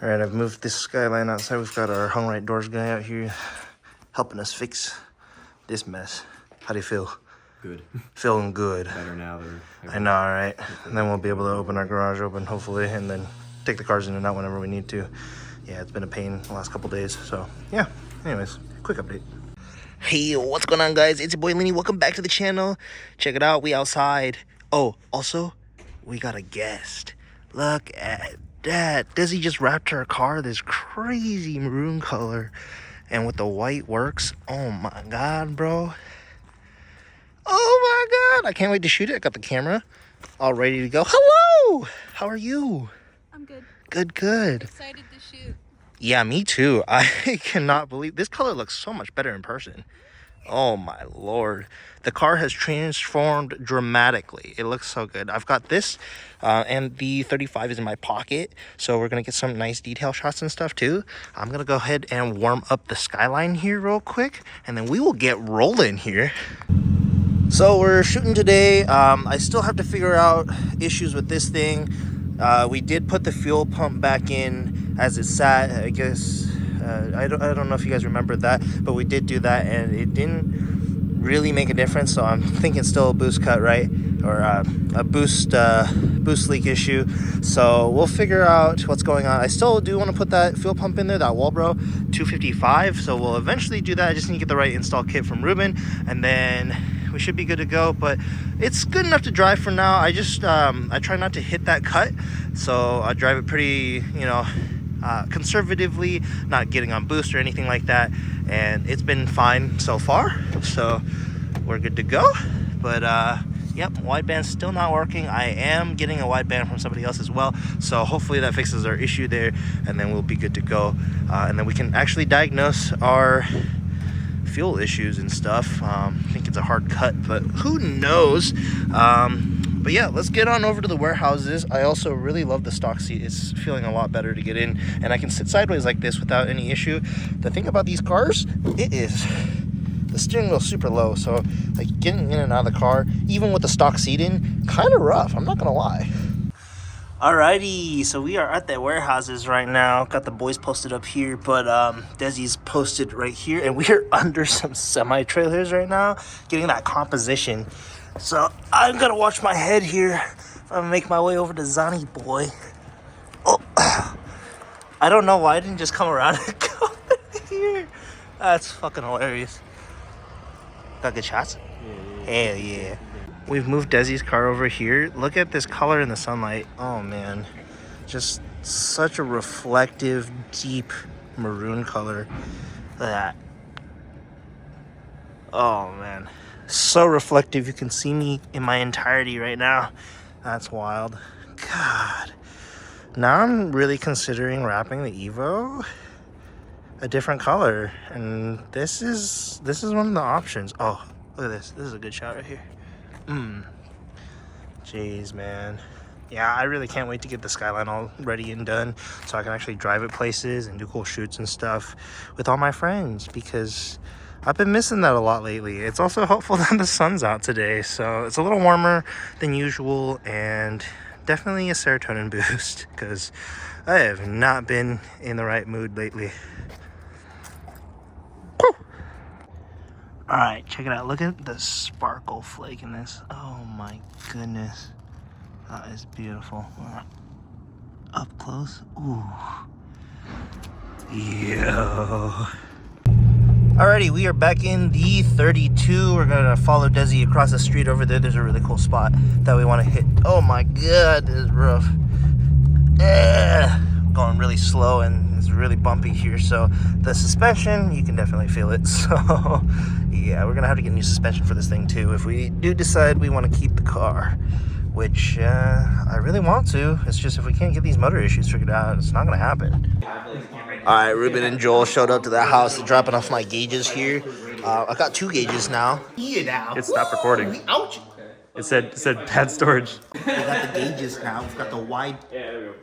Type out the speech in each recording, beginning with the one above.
All right, I've moved this Skyline outside. We've got our hung right doors guy out here helping us fix this mess. How do you feel? Good. Feeling good. Better now. I know, all right? And then we'll be able to open our garage open, hopefully, and then take the cars in and out whenever we need to. Yeah, it's been a pain the last couple days, so yeah. Anyways, quick update. Hey, what's going on, guys? It's your boy Lenny. Welcome back to the channel. Check it out, we outside. Oh, also, we got a guest. Look at that. Desi just wrapped her car this crazy maroon color, and with the white works. Oh my god, bro. Oh my god, I can't wait to shoot it. I got the camera all ready to go. Hello, how are you? I'm good. Good. Excited to shoot. Yeah, me too. I cannot believe this color looks so much better in person. Oh my lord, the car has transformed dramatically. It looks so good. I've got this and the 35 is in my pocket, so we're gonna get some nice detail shots and stuff too. I'm gonna go ahead and warm up the Skyline here real quick, and then we will get rolling here. So we're shooting today. I still have to figure out issues with this thing. We did put the fuel pump back in as it sat, I guess. I don't know if you guys remember that, but we did do that and it didn't really make a difference. So I'm thinking still a boost cut, right? Or a boost leak issue. So we'll figure out what's going on. I still do want to put that fuel pump in there, that Walbro 255. So we'll eventually do that. I just need to get the right install kit from Ruben, and then we should be good to go. But it's good enough to drive for now. I just I try not to hit that cut, so I drive it pretty, you know, conservatively, not getting on boost or anything like that, and it's been fine so far, so we're good to go. But yep, wideband's still not working. I am getting a wideband from somebody else as well, so hopefully that fixes our issue there, and then we'll be good to go, and then we can actually diagnose our fuel issues and stuff. I think it's a hard cut, but who knows. But yeah, let's get on over to the warehouses. I also really love the stock seat. It's feeling a lot better to get in, and I can sit sideways like this without any issue. The thing about these cars, the steering wheel's super low, so like getting in and out of the car, even with the stock seat in, kind of rough, I'm not gonna lie. Alrighty, so we are at the warehouses right now. Got the boys posted up here, but Desi's posted right here, and we are under some semi-trailers right now, getting that composition. So I'm gonna watch my head here. I'm gonna make my way over to Zani boy. Oh, I don't know why I didn't just come around and go here. That's fucking hilarious. Got good shots? Yeah. Hell yeah. We've moved Desi's car over here. Look at this color in the sunlight. Oh man, just such a reflective, deep maroon color. Look at that. Oh man, so reflective. You can see me in my entirety right now. That's wild. God. Now I'm really considering wrapping the Evo a different color, and this is one of the options. Oh, look at this. This is a good shot right here. Jeez, man. Yeah, I really can't wait to get the Skyline all ready and done so I can actually drive it places and do cool shoots and stuff with all my friends, because I've been missing that a lot lately. It's also helpful that the sun's out today, so it's a little warmer than usual, and definitely a serotonin boost, because I have not been in the right mood lately. All right, check it out. Look at the sparkle flake in this. Oh my goodness. That is beautiful. Up close. Ooh. Yo. Alrighty, we are back in the 32. We're gonna follow Desi across the street over there. There's a really cool spot that we want to hit. Oh my god, this is rough. Going really slow, and it's really bumpy here, so the suspension, you can definitely feel it. So yeah, we're gonna have to get new suspension for this thing too if we do decide we want to keep the car, which I really want to. It's just if we can't get these motor issues figured out, it's not gonna happen. All right, Ruben and Joel showed up to the house. They're dropping off my gauges here. I got 2 gauges now. It stopped recording. Ouch! It said pad storage. We got the gauges now. We've got the wide. Yeah, there we go.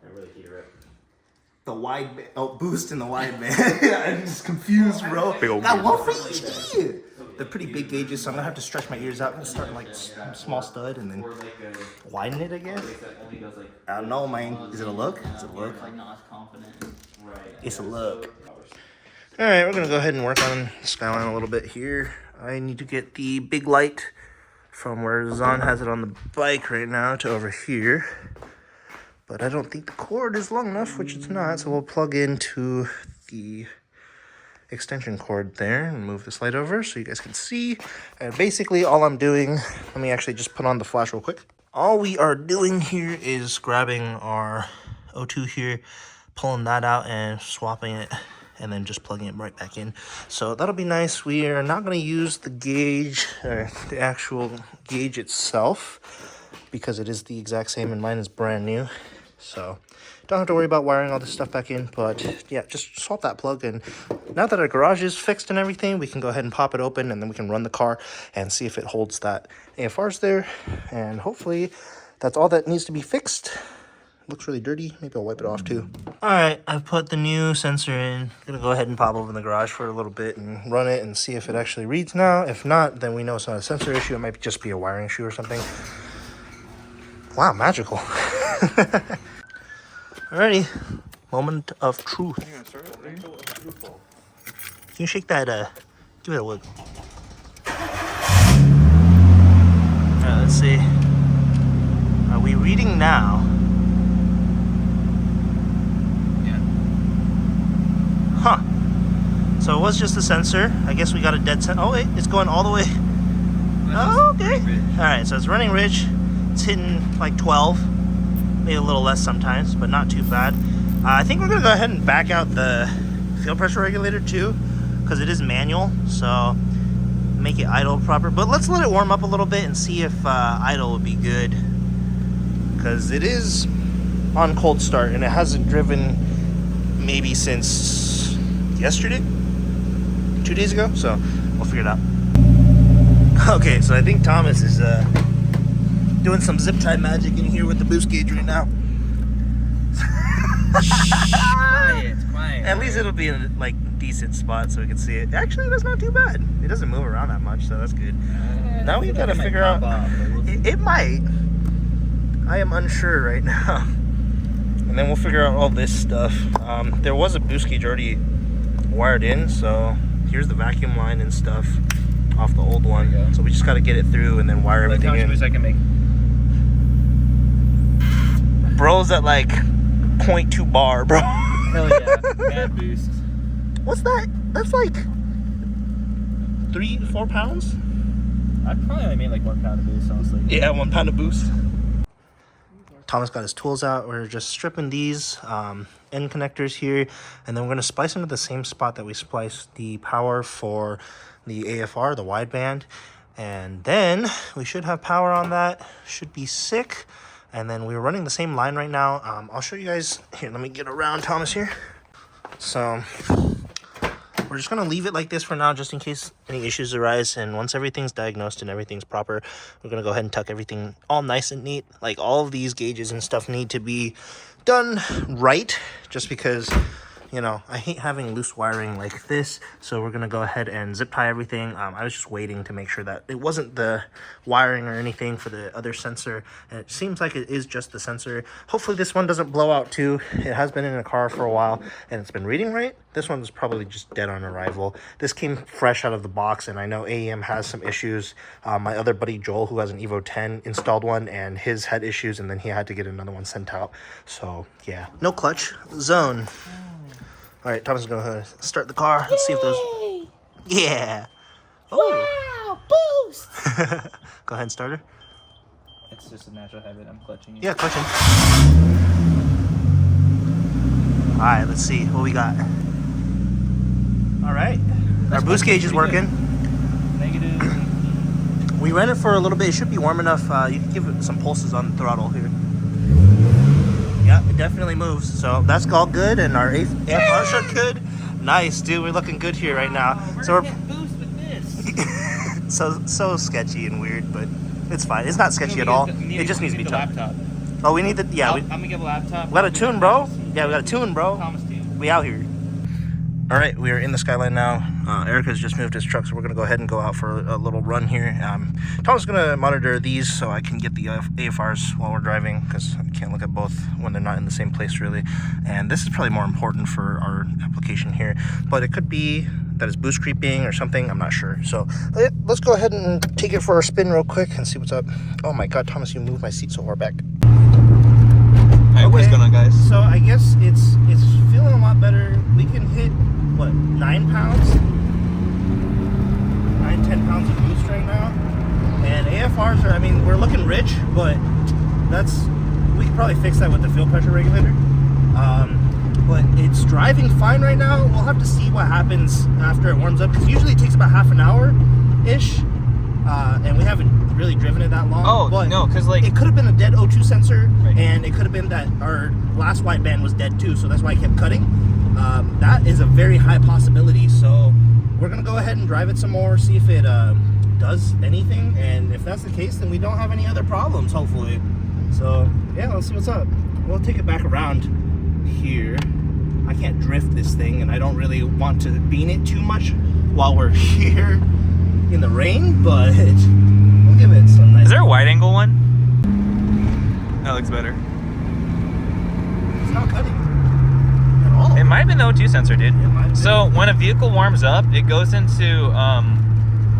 I really heat her up. The wide boost and the wide man. I'm just confused, bro. Big old Got gear. one for each gear. They're pretty big gauges, so I'm gonna have to stretch my ears out and start like small stud and then widen it, I guess. I don't know, man. Is it a look? It's a look. Like not as confident. It's a look. All right, we're gonna go ahead and work on Skyline a little bit here. I need to get the big light from where Zahn has it on the bike right now to over here. But I don't think the cord is long enough, which it's not, so we'll plug into the extension cord there and move this light over so you guys can see. And basically all I'm doing, let me actually just put on the flash real quick. All we are doing here is grabbing our O2 here, pulling that out and swapping it, and then just plugging it right back in. So that'll be nice. We are not going to use the gauge, or the actual gauge itself, because it is the exact same and mine is brand new. So don't have to worry about wiring all this stuff back in, but yeah, just swap that plug. And now that our garage is fixed and everything, we can go ahead and pop it open, and then we can run the car and see if it holds that AFR's there. And hopefully that's all that needs to be fixed. Looks really dirty. Maybe I'll wipe it off too. All right, I've put the new sensor in. Gonna go ahead and pop open the garage for a little bit and run it and see if it actually reads now. If not, then we know it's not a sensor issue. It might just be a wiring issue or something. Wow, magical. Alrighty, moment of truth. Can you shake that, give it a wiggle. Alright, let's see. Are we reading now? Yeah. Huh. So it was just a sensor. I guess we got a dead center. Oh wait, it's going all the way. Oh, okay. Alright, so it's running rich. It's hitting like 12. Maybe a little less sometimes, but not too bad. I think we're gonna go ahead and back out the fuel pressure regulator too, because it is manual, so make it idle proper. But let's let it warm up a little bit and see if idle would be good, because it is on cold start and it hasn't driven maybe since yesterday, 2 days ago, so we'll figure it out. Okay, so I think Thomas is doing some zip tie magic in here with the boost gauge right now. Quiet. At least it'll be in a like decent spot so we can see it. Actually, that's not too bad. It doesn't move around that much, so that's good. Now we gotta figure out. It might. I am unsure right now. And then we'll figure out all this stuff. There was a boost gauge already wired in, so here's the vacuum line and stuff off the old one. So we just gotta get it through and then wire everything in. I can make. Bro's at like 0.2 bar, bro. Hell yeah, bad boost. What's that? That's like 3-4 pounds? I'd probably only made like 1 pound of boost, honestly. Yeah, 1 pound of boost. Thomas got his tools out. We're just stripping these end connectors here, and then we're going to splice into the same spot that we spliced the power for the AFR, the wideband. And then we should have power on that. Should be sick. And then we're running the same line right now. I'll show you guys. Here, let me get around Thomas here. So we're just going to leave it like this for now, just in case any issues arise. And once everything's diagnosed and everything's proper, we're going to go ahead and tuck everything all nice and neat. Like all of these gauges and stuff need to be done right, just because, you know, I hate having loose wiring like this. So we're going to go ahead and zip tie everything. I was just waiting to make sure that it wasn't the wiring or anything for the other sensor. And it seems like it is just the sensor. Hopefully this one doesn't blow out too. It has been in a car for a while and it's been reading right. This one's probably just dead on arrival. This came fresh out of the box, and I know AEM has some issues. My other buddy Joel, who has an Evo 10, installed one and his had issues, and then he had to get another one sent out. So yeah, no clutch zone. All right, Thomas is gonna start the car. Let's see if those. Yeah. Oh. Wow, boost! Go ahead and start her. It's just a natural habit. I'm clutching it. Yeah, clutching. All right, let's see what we got. All right, our boost gauge is working. Negative. We ran it for a little bit. It should be warm enough. You can give it some pulses on the throttle here. Yeah, it definitely moves. So that's all good, and our AFR should good. Nice, dude. We're looking good here right now. So we're boost with this. so sketchy and weird, but it's fine. It's not sketchy at all. It just needs to be tuned. Laptop. Oh, we need the I'm gonna get a laptop. we got a tune, bro. Yeah, we got a tune, bro. Thomas tune. We out here. All right, we are in the Skyline now. Erica's just moved his truck, so we're gonna go ahead and go out for a little run here. Tom's gonna monitor these so I can get the AFRs while we're driving, because I can't look at both when they're not in the same place really. And this is probably more important for our application here, but it could be that it's boost creeping or something, I'm not sure. So let's go ahead and take it for a spin real quick and see what's up. Oh my God, Thomas, you moved my seat so far back. Hey, what's going on, guys? So I guess it's feeling a lot better. We can hit, what, 9 pounds? 10 pounds of boost right now. And AFRs are, I mean, we're looking rich, but we could probably fix that with the fuel pressure regulator. But it's driving fine right now. We'll have to see what happens after it warms up, because usually it takes about half an hour-ish. And we haven't really driven it that long. Oh, but no, because like... it could have been a dead O2 sensor, right. And it could have been that our last wideband was dead too, so that's why I kept cutting. That is a very high possibility, so we're going to go ahead and drive it some more, see if it does anything, and if that's the case, then we don't have any other problems, hopefully. So, yeah, let's see what's up. We'll take it back around here. I can't drift this thing, and I don't really want to bean it too much while we're here in the rain, but we'll give it some nice... Is there a wide angle one? That looks better. It's not cutting at all. It might have been the O2 sensor, dude. It might have So been. when a vehicle warms up, it goes into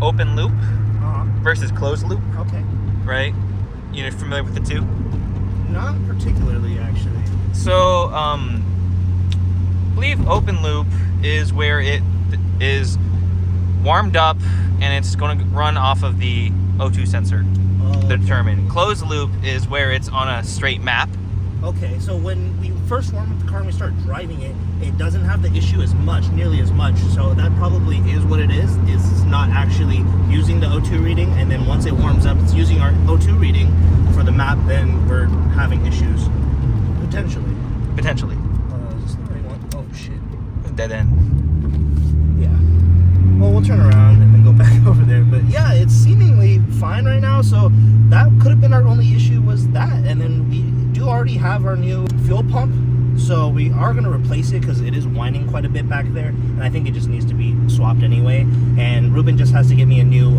open loop versus closed loop, Okay. right? You're familiar with the two? Not particularly, actually. So, I believe open loop is where it is warmed up and it's going to run off of the O2 sensor to determine. Closed loop is where it's on a straight map. Okay, so when we first warm up the car and we start driving it, it doesn't have the issue as much, nearly as much. So that probably is what it is it's not actually using the O2 reading, and then once it warms up, it's using our O2 reading for the map, then we're having issues. Potentially. Potentially. Is this the right one? Oh, shit. Dead end. Yeah. Well, we'll turn around and then go back over there. But yeah, it's seemingly fine right now. So that could have been our only issue, was that. And then we do already have our new fuel pump. So we are going to replace it because it is whining quite a bit back there. And I think it just needs to be swapped anyway. And Ruben just has to get me a new,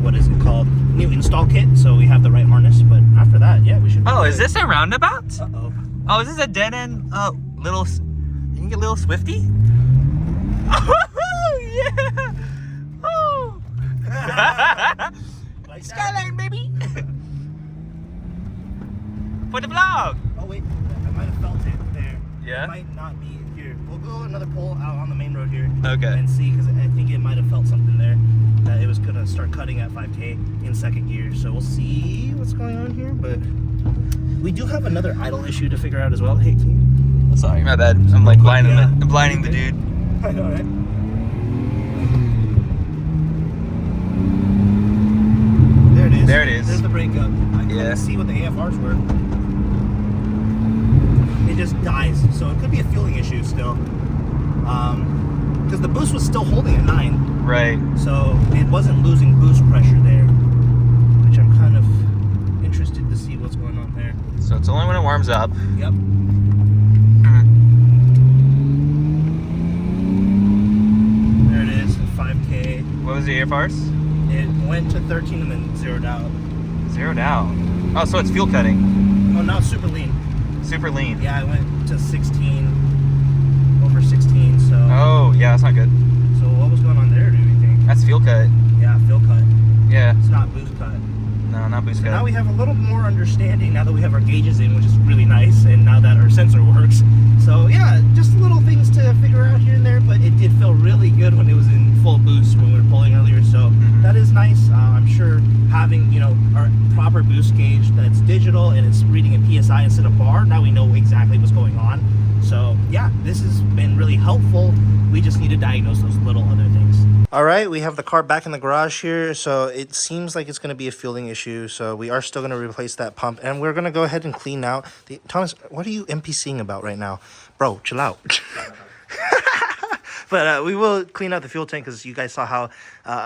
what is it called? New install kit. So we have the right harness. But after that, yeah, we should. Oh, is this a roundabout? Uh-oh. Oh, is this a dead end? Little, you can get a little Swifty? Oh, yeah! Oh! Like Skyline, baby! For the vlog! Oh, wait. I might have felt it there. Yeah? It might not be here. We'll go another pole out on the main road here. Okay. And see, because I think it might have felt something there. That it was going to start cutting at 5K in second gear. So we'll see what's going on here. But we do have another idle issue to figure out as well. Hey, can you... Sorry, my bad. I'm like blinding, Yeah. I'm blinding the dude. I know, right? There it is. There it is. There's the breakup. I couldn't Yeah. see what the AFRs were. It just dies, so it could be a fueling issue still. Because the boost was still holding at 9, Right. so it wasn't losing boost pressure there, which I'm kind of interested to see what's going on there. So it's only when it warms up. Yep. There it is, 5K. What was the AFRs? It went to 13 and then zeroed out. Zeroed out. Oh, so it's fuel cutting. Oh, now it's super lean. Super lean. Yeah, I went to 16, over 16, so... Oh, yeah, that's not good. So what was going on there, do you think? That's fuel cut. Yeah, fuel cut. Yeah. It's not boost cut. No, not boost So cut. now we have a little more understanding now that we have our gauges in, which is really nice, and now that our sensor works. So yeah, just little things to figure out here and there, but it did feel really good when it was in full boost when we were pulling earlier, so that is nice. I'm sure having, you know, our proper boost gauge that's digital and it's reading in PSI instead of bar, now we know exactly what's going on. So yeah, this has been really helpful. We just need to diagnose those little other things. All right, we have the car back in the garage here, so it seems like it's going to be a fueling issue, so we are still going to replace that pump, and we're going to go ahead and clean out the... Thomas, what are you NPCing about right now? Bro, chill out. But we will clean out the fuel tank, because you guys saw how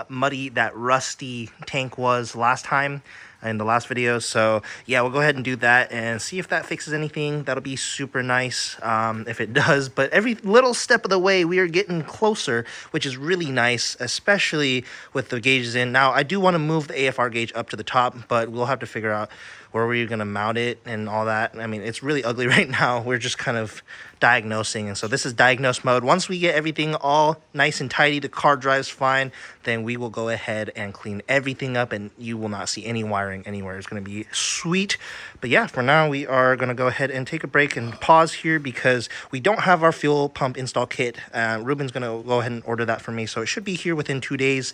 muddy that rusty tank was last time. in the last video. So yeah, we'll go ahead and do that and see if that fixes anything. That'll be super nice if it does. But every little step of the way, we are getting closer, which is really nice, especially with the gauges in. Now, I do want to move the AFR gauge up to the top, but we'll have to figure out where we're going to mount it and all that. I mean, it's really ugly right now. We're just kind of diagnosing, and so this is diagnose mode. Once we get everything all nice and tidy, the car drives fine, then we will go ahead and clean everything up, and you will not see any wiring anywhere. It's going to be sweet. But yeah, for now, we are going to go ahead and take a break and pause here because we don't have our fuel pump install kit. Ruben's going to go ahead and order that for me, so it should be here within 2 days.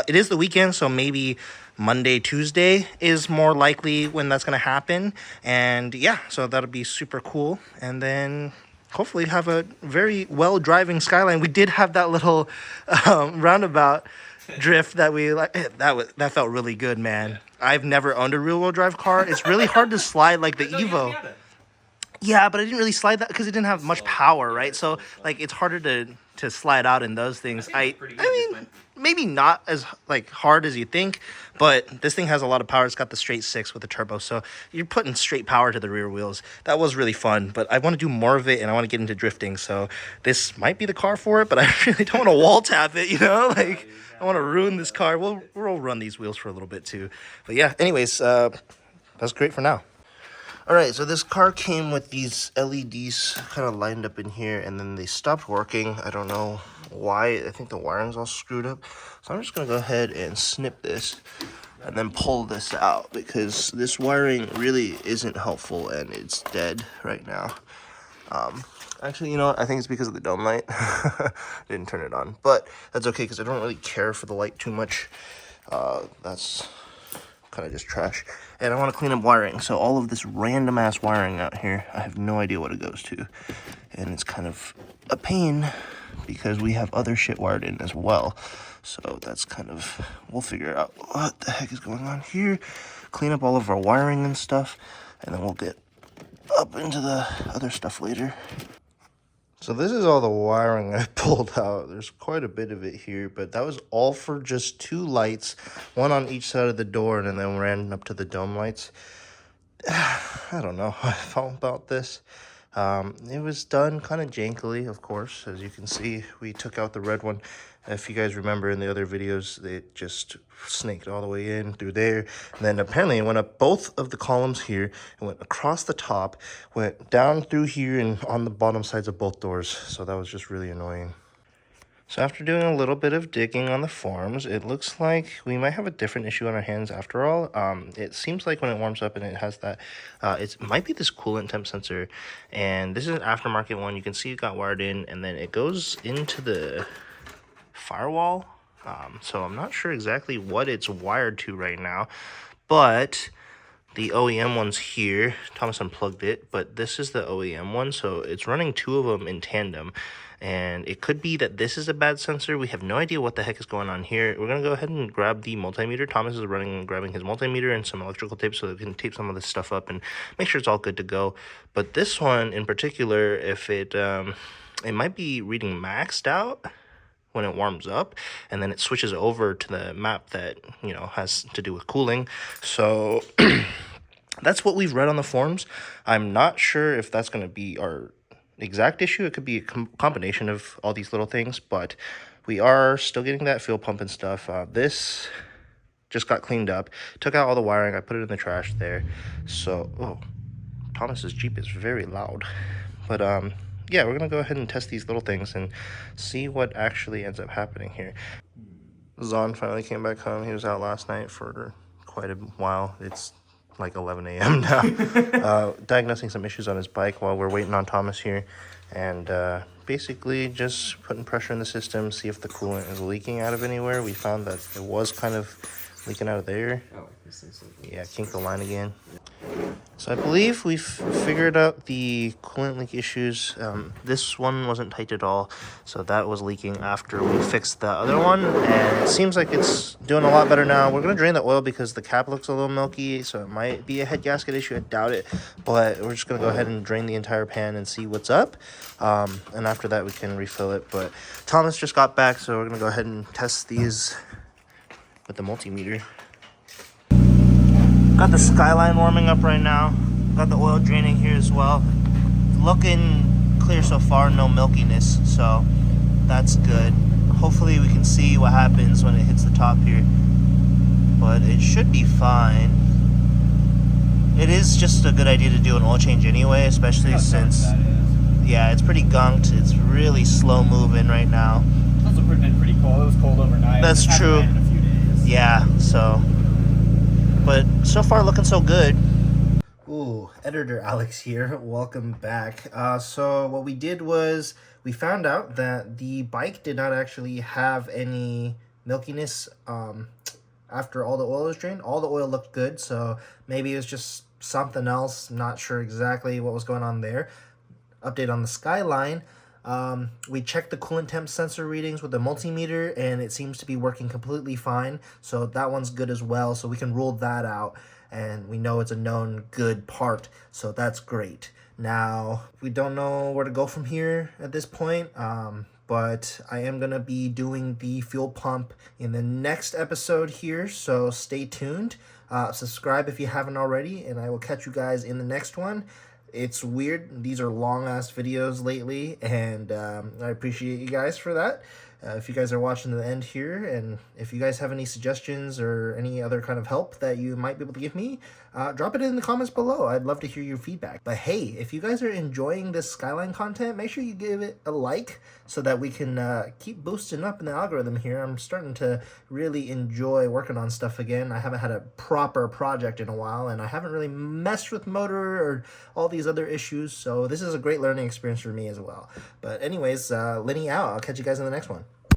It is the weekend, so maybe Monday, Tuesday is more likely when that's going to happen. And yeah, so that'll be super cool. And then hopefully have a very well driving Skyline. We did have that little roundabout drift that we like. That felt really good, man. Yeah. I've never owned a rear wheel drive car. It's really hard to slide like the Evo. Yeah, but I didn't really slide that because it didn't have much power, right? So like it's harder to slide out in those things. I mean, maybe not as like hard as you think, but this thing has a lot of power. It's got the straight six with the turbo, so you're putting straight power to the rear wheels. That was really fun, but I want to do more of it and I want to get into drifting, so this might be the car for it, but I really don't want to wall tap it, you know? Like I want to ruin this car. We'll run these wheels for a little bit too. But yeah, anyways, that's great for now. All right, so this car came with these LEDs kind of lined up in here, and then they stopped working. I don't know why. I think the wiring's all screwed up. So I'm just going to go ahead and snip this and then pull this out because this wiring really isn't helpful and it's dead right now. Actually, you know what? I think it's because of the dome light. Didn't turn it on, but that's okay because I don't really care for the light too much. That's kind of just trash. And I want to clean up wiring, so all of this random ass wiring out here, I have no idea what it goes to, and it's kind of a pain because we have other shit wired in as well. So that's kind of, we'll figure out what the heck is going on here, clean up all of our wiring and stuff, and then we'll get up into the other stuff later. So this is all the wiring I pulled out. There's quite a bit of it here, but that was all for just 2 lights, one on each side of the door, and then ran up to the dome lights. I don't know how I felt about this. It was done kind of jankily, of course. As you can see, we took out the red one. If you guys remember in the other videos, it just snaked all the way in through there. And then apparently it went up both of the columns here. It went across the top, went down through here and on the bottom sides of both doors. So that was just really annoying. So after doing a little bit of digging on the forums, it looks like we might have a different issue on our hands after all. It seems like when it warms up and it has that, it might be this coolant temp sensor. And this is an aftermarket one. You can see it got wired in and then it goes into the firewall. So I'm not sure exactly what it's wired to right now, but the OEM one's here. Thomas unplugged it, but this is the OEM one, so it's running 2 of them in tandem, and it could be that this is a bad sensor. We have no idea what the heck is going on here. We're gonna go ahead and grab the multimeter. Thomas is grabbing his multimeter and some electrical tape so that we can tape some of this stuff up and make sure it's all good to go. But this one in particular, if it might be reading maxed out when it warms up, and then it switches over to the map that, you know, has to do with cooling. So that's what we've read on the forums. I'm not sure if that's going to be our exact issue. It could be a combination of all these little things, but we are still getting that fuel pump and stuff. This just got cleaned up, took out all the wiring. I put it in the trash there. So, oh, Thomas's Jeep is very loud, but yeah, we're gonna go ahead and test these little things and see what actually ends up happening here. Zon finally came back home. He was out last night for quite a while. It's like 11 a.m. now. Diagnosing some issues on his bike while we're waiting on Thomas here. And basically just putting pressure in the system, see if the coolant is leaking out of anywhere. We found that it was kind of leaking out of there. Oh, this thing's so yeah, kink the line again. So I believe we've figured out the coolant leak issues. This one wasn't tight at all, so that was leaking after we fixed the other one, and it seems like it's doing a lot better now. We're going to drain the oil because the cap looks a little milky, so it might be a head gasket issue. I doubt it, but we're just going to go ahead and drain the entire pan and see what's up, and after that we can refill it. But Thomas just got back, so we're going to go ahead and test these with the multimeter. Got the Skyline warming up right now. Got the oil draining here as well. Looking clear so far, no milkiness, so that's good. Hopefully we can see what happens when it hits the top here, but it should be fine. It is just a good idea to do an oil change anyway, especially since, yeah, it's pretty gunked. It's really slow moving right now. It's also been pretty cold. It was cold overnight. That's true. In a few days. Yeah, so, but so far looking so good. Ooh, editor Alex here. Welcome back. So what we did was we found out that the bike did not actually have any milkiness after all the oil was drained. All the oil looked good, so maybe it was just something else. Not sure exactly what was going on there. Update on the Skyline. We checked the coolant temp sensor readings with the multimeter, and it seems to be working completely fine. So that one's good as well. So we can rule that out, and we know it's a known good part. So that's great. Now, we don't know where to go from here at this point, but I am going to be doing the fuel pump in the next episode here, so stay tuned. Subscribe if you haven't already, and I will catch you guys in the next one. It's weird. These are long-ass videos lately, and I appreciate you guys for that. If you guys are watching to the end here, and if you guys have any suggestions or any other kind of help that you might be able to give me, drop it in the comments below. I'd love to hear your feedback. But hey, if you guys are enjoying this Skyline content, make sure you give it a like so that we can keep boosting up in the algorithm here. I'm starting to really enjoy working on stuff again. I haven't had a proper project in a while, and I haven't really messed with motor or all these other issues, so this is a great learning experience for me as well. But anyways, Lenny out. I'll catch you guys in the next one.